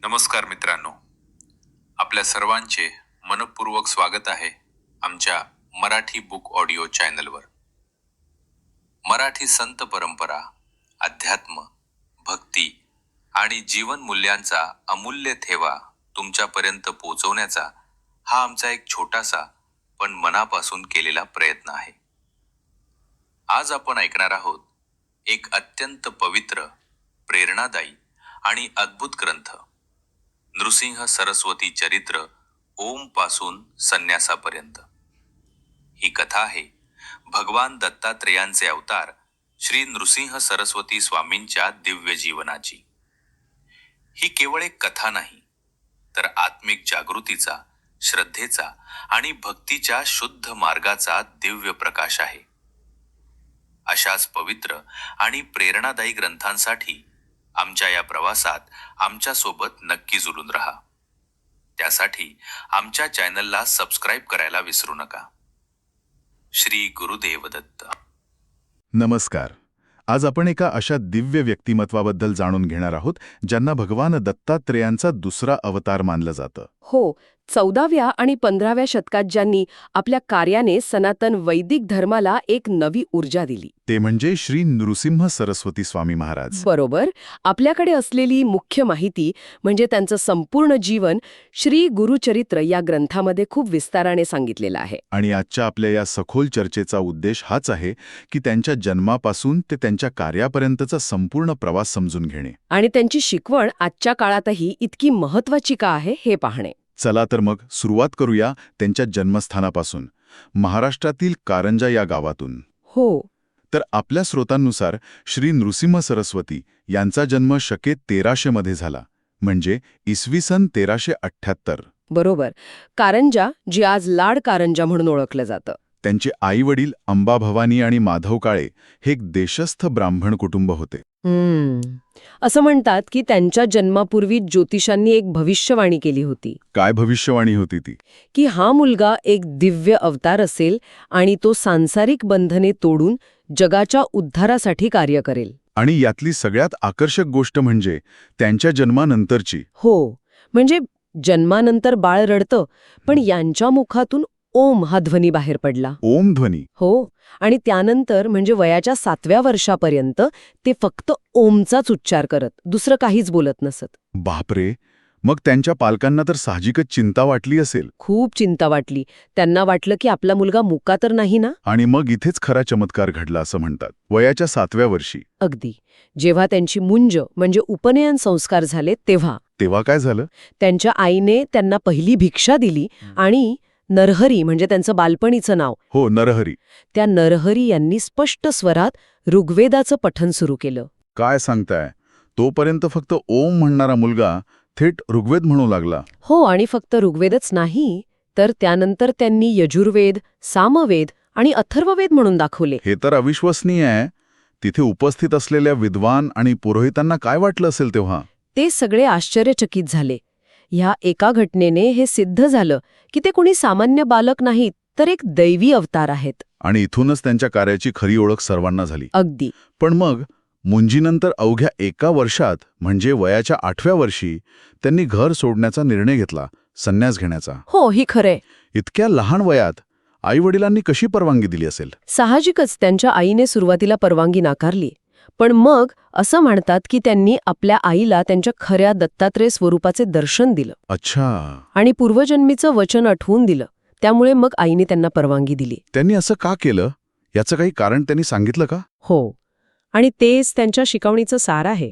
नमस्कार मित्रांनो, आपल्या सर्वांचे मनपूर्वक स्वागत आहे आमच्या मराठी बुक ऑडिओ चॅनलवर. मराठी संत परंपरा, अध्यात्म, भक्ती आणि जीवन मूल्यांचा अमूल्य ठेवा तुमच्यापर्यंत पोहोचवण्याचा हा आमचा एक छोटासा पण मनापासून केलेला प्रयत्न आहे. आज आपण ऐकणार आहोत एक अत्यंत पवित्र, प्रेरणादायी आणि अद्भुत ग्रंथ, नृसिंह सरस्वती चरित्र ओम पासून संन्यासापर्यंत. ही कथा आहे भगवान दत्तात्रेयांचे अवतार श्री नृसिंह सरस्वती स्वामींच्या दिव्य जीवनाची. ही केवळ एक कथा नाही, तर आत्मिक जागृतीचा, श्रद्धेचा आणि भक्तीच्या शुद्ध मार्गाचा दिव्य प्रकाश आहे. अशाच पवित्र आणि प्रेरणादायी ग्रंथांसाठी आमच्या या प्रवासात आमच्या सोबत नक्की जुळून राहा. त्यासाठी आमच्या चॅनलला सबस्क्राईब करायला विसरू नका. श्री गुरुदेव दत्त. नमस्कार. आज आपण एका अशा दिव्य व्यक्तिमत्वाबद्दल जाणून घेणार आहोत ज्यांना भगवान दत्तात्रेयांचा दुसरा अवतार मानलं जातं. हो, 14व्या आणि 15व्या शतकात ज्यांनी आपल्या कार्याने सनातन वैदिक धर्माला एक नवी ऊर्जा दिली, ते म्हणजे श्री नृसिंह सरस्वती स्वामी महाराज. बरोबर. आपल्याकडे असलेली मुख्य माहिती म्हणजे त्यांचं संपूर्ण जीवन श्री गुरुचरित्र या ग्रंथामध्ये खूप विस्ताराने सांगितलेलं आहे. आणि आजच्या आपल्या या सखोल चर्चेचा उद्देश हाच आहे की त्यांच्या जन्मापासून ते त्यांच्या कार्यापर्यंतचा संपूर्ण प्रवास समजून घेणे आणि त्यांची शिकवण आजच्या काळातही इतकी महत्वाची का आहे हे पाहणे. चला तर मग सुरुवात करूया त्यांच्या जन्मस्थानापासून, महाराष्ट्रातील कारंजा या गावातून. हो, तर आपल्या स्रोतांनुसार श्री नृसिंह सरस्वती यांचा जन्म शके 1300 मध्ये झाला, म्हणजे इसवी सन 1378. बरोबर. कारंजा, जी आज लाड कारंजा म्हणून ओळखलं जातं. त्यांचे आईवडील अंबाभवानी आणि माधव काळे हे एक देशस्थ ब्राह्मण कुटुंब होते. असं म्हणतात की त्यांच्या जन्मापूर्वी ज्योतिषांनी एक भविष्यवाणी केली होती. काय भविष्यवाणी होती ती? की हा मुलगा एक दिव्य अवतार असेल आणि तो सांसारिक बंधने तोडून जगाच्या उद्धारासाठी कार्य करेल. आणि यातली सगळ्यात आकर्षक गोष्ट म्हणजे त्यांच्या जन्मानंतरची. हो, म्हणजे जन्मानंतर बाळ रडतं, पण यांच्या मुखातून ओम हा ध्वनी बाहेर पडला. ओम ध्वनी? हो. आणि त्यानंतर म्हणजे वयाच्या 7व्या वर्षापर्यंत ते फक्त ओमचाच उच्चार करत, दुसरं काहीच बोलत नसत. बापरे. मग त्यांच्या पालकांना तर साहजिकच चिंता वाटली असेल. खूप चिंता वाटली. त्यांना वाटलं की आपला मुलगा मुका तर नाही ना. आणि मग इथेच खरा चमत्कार घडला असं म्हणतात. वयाच्या 7व्या वर्षी. अगदी. जेव्हा त्यांची मुंज म्हणजे उपनयन संस्कार झाले तेव्हा काय झालं? त्यांच्या आईने त्यांना पहिली भिक्षा दिली आणि नरहरी म्हणजे त्यांचं बालपणीचं नाव. हो, नरहरी. त्या नरहरी यांनी स्पष्ट स्वरात ऋग्वेदाचं पठण सुरू केलं. काय सांगताय? तोपर्यंत फक्त ओम म्हणणारा मुलगा थेट ऋग्वेद म्हणू लागला. हो, आणि फक्त ऋग्वेदच नाही, तर त्यानंतर त्यांनी यजुर्वेद, सामवेद आणि अथर्ववेद म्हणून दाखवले. हे तर अविश्वसनीय आहे. तिथे उपस्थित असलेल्या विद्वान आणि पुरोहितांना काय वाटलं असेल तेव्हा? ते सगळे आश्चर्यचकित झाले. ह्या एका घटनेने हे सिद्ध झालं की ते कोणी सामान्य बालक नाहीत, तर एक दैवी अवतार आहेत. आणि इथूनच त्यांच्या कार्याची खरी ओळख सर्वांना झाली. अगदी. पण मग मुंजीनंतर अवघ्या एका वर्षात म्हणजे वयाच्या 8व्या वर्षी त्यांनी घर सोडण्याचा निर्णय घेतला, संन्यास घेण्याचा. हो, ही खरंय. इतक्या लहान वयात आईवडिलांनी कशी परवानगी दिली असेल? साहजिकच त्यांच्या आईने सुरुवातीला परवानगी नाकारली, पण मग असं म्हणतात की त्यांनी आपल्या आईला त्यांच्या खऱ्या दत्तात्रेय स्वरूपाचे दर्शन दिलं. अच्छा. आणि पूर्वजन्मीचं वचन आठवून दिलं. त्यामुळे मग आईने त्यांना परवानगी दिली. त्यांनी असं का केलं याचं काही कारण त्यांनी सांगितलं का? हो, आणि तेच त्यांच्या शिकवणीचं सार आहे.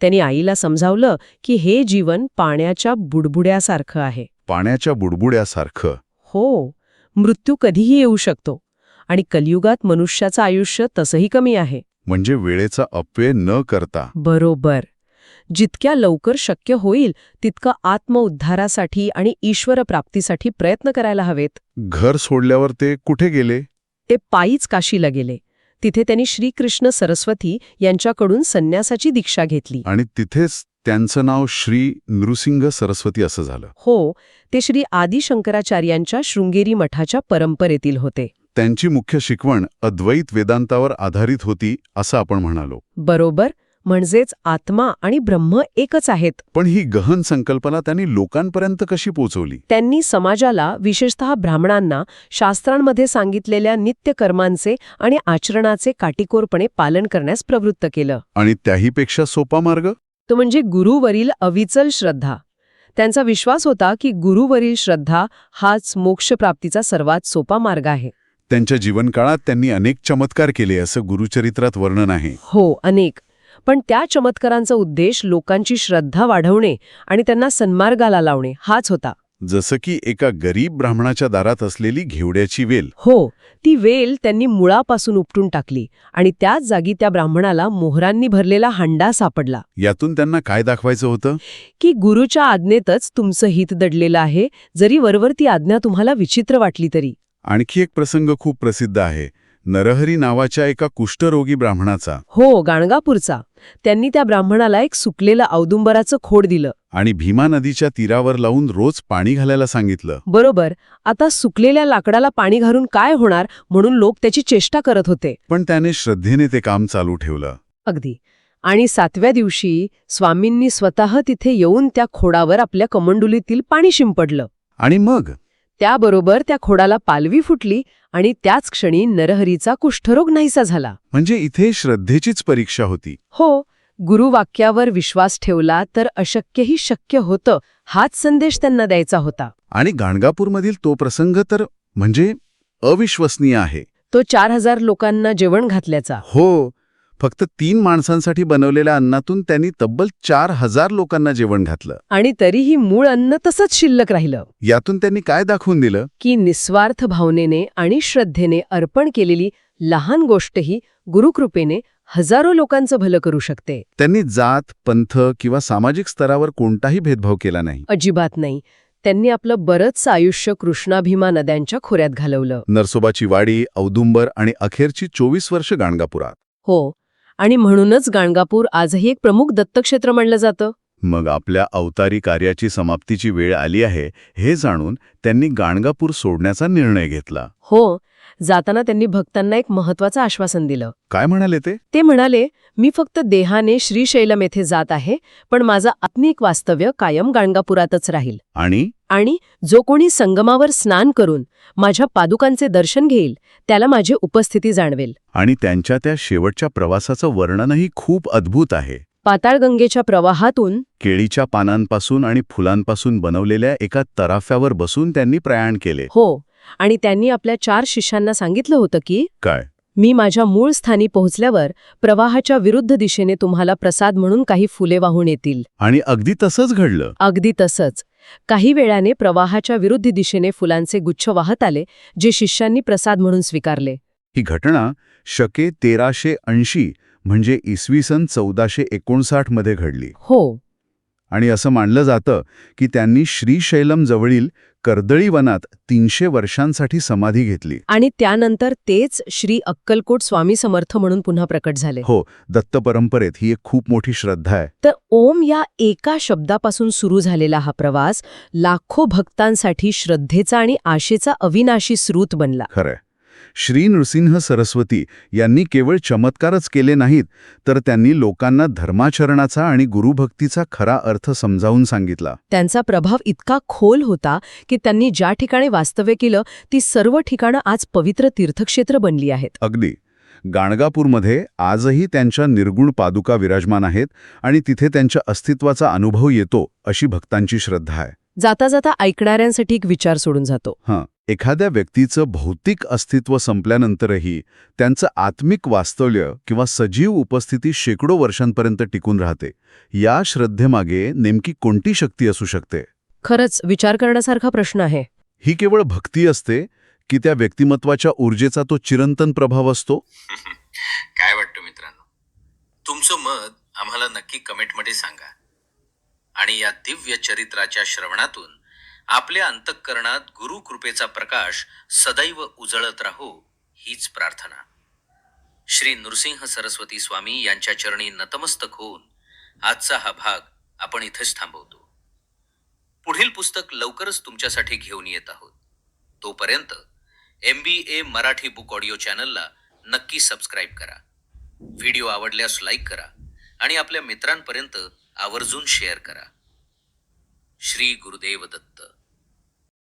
त्यांनी आईला समजावलं की हे जीवन पाण्याच्या बुडबुड्यासारखं आहे. पाण्याच्या बुडबुड्यासारखं? हो, मृत्यू कधीही येऊ शकतो आणि कलियुगात मनुष्याचं आयुष्य तसंही कमी आहे. म्हणजे वेळेचा अपव्यय न करता. बरोबर. जितक्या लवकर शक्य होईल तितकं आत्मउद्धारासाठी आणि ईश्वर प्राप्तीसाठी प्रयत्न करायला हवेत. घर सोडल्यावर ते कुठे गेले? ते पायीच काशीला गेले. तिथे त्यांनी श्रीकृष्ण सरस्वती यांच्याकडून संन्यासाची दीक्षा घेतली. आणि तिथेच त्यांचं नाव श्री नृसिंह सरस्वती असं झालं. हो, ते श्री आदि शंकराचार्यांच्या शृंगेरी मठाच्या परंपरेतील होते. त्यांची मुख्य शिकवण अद्वैत वेदांतावर आधारित होती असं आपण म्हणालो. बरोबर. म्हणजेच आत्मा आणि ब्रह्म एकच आहेत. पण ही गहन संकल्पना त्यांनी लोकांपर्यंत कशी पोहोचवली? त्यांनी समाजाला, विशेषतः ब्राह्मणांना, शास्त्रांमध्ये सांगितलेल्या नित्यकर्मांचे आणि आचरणाचे काटेकोरपणे पालन करण्यास प्रवृत्त केलं. आणि त्याहीपेक्षा सोपा मार्ग? तो म्हणजे गुरुवरील अविचल श्रद्धा. त्यांचा विश्वास होता की गुरुवरील श्रद्धा हाच मोक्षप्राप्तीचा सर्वात सोपा मार्ग आहे. त्यांच्या जीवनकाळात त्यांनी अनेक चमत्कार केले असं गुरुचरित्रात वर्णन आहे. हो, अनेक. पण त्या चमत्कारांचा उद्देश लोकांची श्रद्धा वाढवणे आणि त्यांना सन्मार्गाला लावणे हाच होता. जसं की एका गरीब ब्राह्मणाच्या दारात असलेली घेवड्याची वेल. हो, ती वेल त्यांनी मुळापासून उपटून टाकली आणि त्याच जागी त्या ब्राह्मणाला मोहरांनी भरलेला हांडा सापडला. यातून त्यांना काय दाखवायचं होतं? की गुरुच्या आज्ञेतच तुमचं हित दडलेलं आहे, जरी वरवर ती आज्ञा तुम्हाला विचित्र वाटली तरी. आणखी एक प्रसंग खूप प्रसिद्ध आहे, नरहरी नावाच्या एका कुष्ठरोगी ब्राह्मणाचा. हो, गाणगापूरचा. त्यांनी त्या ब्राह्मणाला एक सुकलेलं औदुंबराचं खोड दिलं. आणि भीमा नदीच्या तीरावर लावून रोज पाणी घालायला सांगितलं. बरोबर. आता सुकलेल्या लाकडाला पाणी घालून काय होणार म्हणून लोक त्याची चेष्टा करत होते. पण त्याने श्रद्धेने ते काम चालू ठेवलं. अगदी. आणि 7व्या दिवशी स्वामींनी स्वतः तिथे येऊन त्या खोडावर आपल्या कमंडुलीतील पाणी शिंपडलं. आणि मग त्याबरोबर त्या खोडाला पालवी फुटली आणि त्याच क्षणी नरहरीचा कुष्ठरोग नाहीसा झाला. म्हणजे इथे श्रद्धेचीच परीक्षा होती. हो, गुरुवाक्यावर विश्वास ठेवला तर अशक्यही शक्य होतं, हाच संदेश त्यांना द्यायचा होता. आणि गाणगापूरमधील तो प्रसंग तर म्हणजे अविश्वसनीय आहे. तो 4000 लोकांना जेवण घातल्याचा. हो, फक्त 3 माणसांसाठी बनवलेल्या अन्नातून त्यांनी तब्बल 4000 लोकांना जेवण घातलं. आणि तरीही मूळ अन्न तसंच शिल्लक राहिलं. यातून त्यांनी काय दाखवून दिलं? की निस्वार्थ भावनेने आणि श्रद्धेने अर्पण केलेली लहान गोष्टही गुरुकृपेने हजारो लोकांचं भलं करू शकते. त्यांनी जात, पंथ किंवा सामाजिक स्तरावर कोणताही भेदभाव केला नाही. अजिबात नाही. त्यांनी आपलं बरंचसं आयुष्य कृष्णा-भीमा नद्यांच्या खोऱ्यात घालवलं. नरसोबाची वाडी, औदुंबर आणि अखेरची 24 वर्ष गाणगापुरात. हो, आणि म्हणूनच गाणगापूर आजही एक प्रमुख दत्तक्षेत्र मानलं जातं. मग आपल्या अवतारी कार्याची समाप्तीची वेळ आली आहे हे जाणून त्यांनी गाणगापूर सोडण्याचा निर्णय घेतला. हो, जाताना त्यांनी भक्तांना एक महत्वाचं आश्वासन दिलं. काय म्हणाले ते? ते म्हणाले, मी फक्त देहाने श्रीशैलम येथे जात आहे, पण माझं आत्मिक वास्तव्य कायम गाणगापुरातच राहील. आणि जो कोणी संगमावर स्नान करून माझ्या पादुकांचे दर्शन घेईल त्याला माझी उपस्थिती जाणवेल. आणि त्यांच्या त्या शेवटच्या प्रवासाचं वर्णनही खूप अद्भुत आहे. पाताळगंगेच्या प्रवाहातून केळीच्या पानांपासून आणि फुलांपासून बनवलेल्या एका तराफ्यावर बसून त्यांनी प्रयाण केले. हो, आणि त्यांनी आपल्या 4 शिष्यांना सांगितलं होतं की काय? मी माझ्या मूळ स्थानी पोहोचल्यावर प्रवाहाच्या विरुद्ध दिशेने तुम्हाला प्रसाद म्हणून काही फुले वाहून येतील. आणि अगदी तसंच घडलं. अगदी तसंच. काही वेळाने प्रवाहाच्या विरुद्ध दिशेने फुलांचे गुच्छ वाहत आले, जे शिष्यांनी प्रसाद म्हणून स्वीकारले. ही घटना शके 1380 म्हणजे इसवी सन 1459 मध्ये घडली. हो, आणि असं मानलं जातं की त्यांनी श्रीशैलम जवळील कर्दळी वनात 300 वर्षांसाठी समाधी घेतली. आणि त्यानंतर तेच श्री अक्कलकोट स्वामी समर्थ म्हणून पुन्हा प्रकट झाले. हो, दत्त परंपरेत ही एक खूप मोठी श्रद्धा आहे. तर ओम या एका शब्दापासून सुरू झालेला हा प्रवास लाखो भक्तांसाठी श्रद्धेचा आणि आशेचा अविनाशी स्रोत बनला. खरंय. श्री नृसिंह सरस्वती यांनी केवळ चमत्कारच केले नाहीत, तर त्यांनी लोकांना धर्माचरणाचा आणि गुरुभक्तीचा खरा अर्थ समजावून सांगितला. त्यांचा प्रभाव इतका खोल होता की त्यांनी ज्या ठिकाणी वास्तव्य केलं ती सर्व ठिकाणं आज पवित्र तीर्थक्षेत्र बनली आहेत. अगदी. गाणगापूरमध्ये आजही त्यांच्या निर्गुण पादुका विराजमान आहेत आणि तिथे त्यांच्या अस्तित्वाचा अनुभव येतो अशी भक्तांची श्रद्धा आहे. जाता जाता ऐकणाऱ्यांसाठी एक विचार सोडून जातो. एखाद्या व्यक्तीचं भौतिक अस्तित्व संपल्यानंतरही त्यांचं आत्मिक वास्तव्य किंवा सजीव उपस्थिती शेकडो वर्षांपर्यंत टिकून राहते. या श्रद्धेमागे नेमकी कोणती शक्ती असू शकते? खरंच विचार करण्यासारखा प्रश्न आहे. ही केवळ भक्ती असते की त्या व्यक्तिमत्वाच्या ऊर्जेचा तो चिरंतन प्रभाव असतो? काय वाटतं मित्रांनो? तुमचं मत आम्हाला नक्की कमेंटमध्ये सांगा. आणि या दिव्य चरित्राच्या श्रवणातून आपल्या अंतःकरणात गुरु कृपेचा प्रकाश सदैव उजळत राहो हीच प्रार्थना. श्री नृसिंह सरस्वती स्वामी यांच्या चरणी नतमस्तक होऊन आजचा हा भाग आपण इथेच थांबवतो. पुढील पुस्तक लवकरच तुमच्यासाठी घेऊन येत आहोत. तोपर्यंत MBA मराठी बुक ऑडिओ चॅनलला नक्की सबस्क्राईब करा. व्हिडिओ आवडल्यास लाईक करा आणि आपल्या मित्रांपर्यंत आवर्जून शेअर करा. श्री गुरुदेव दत्त.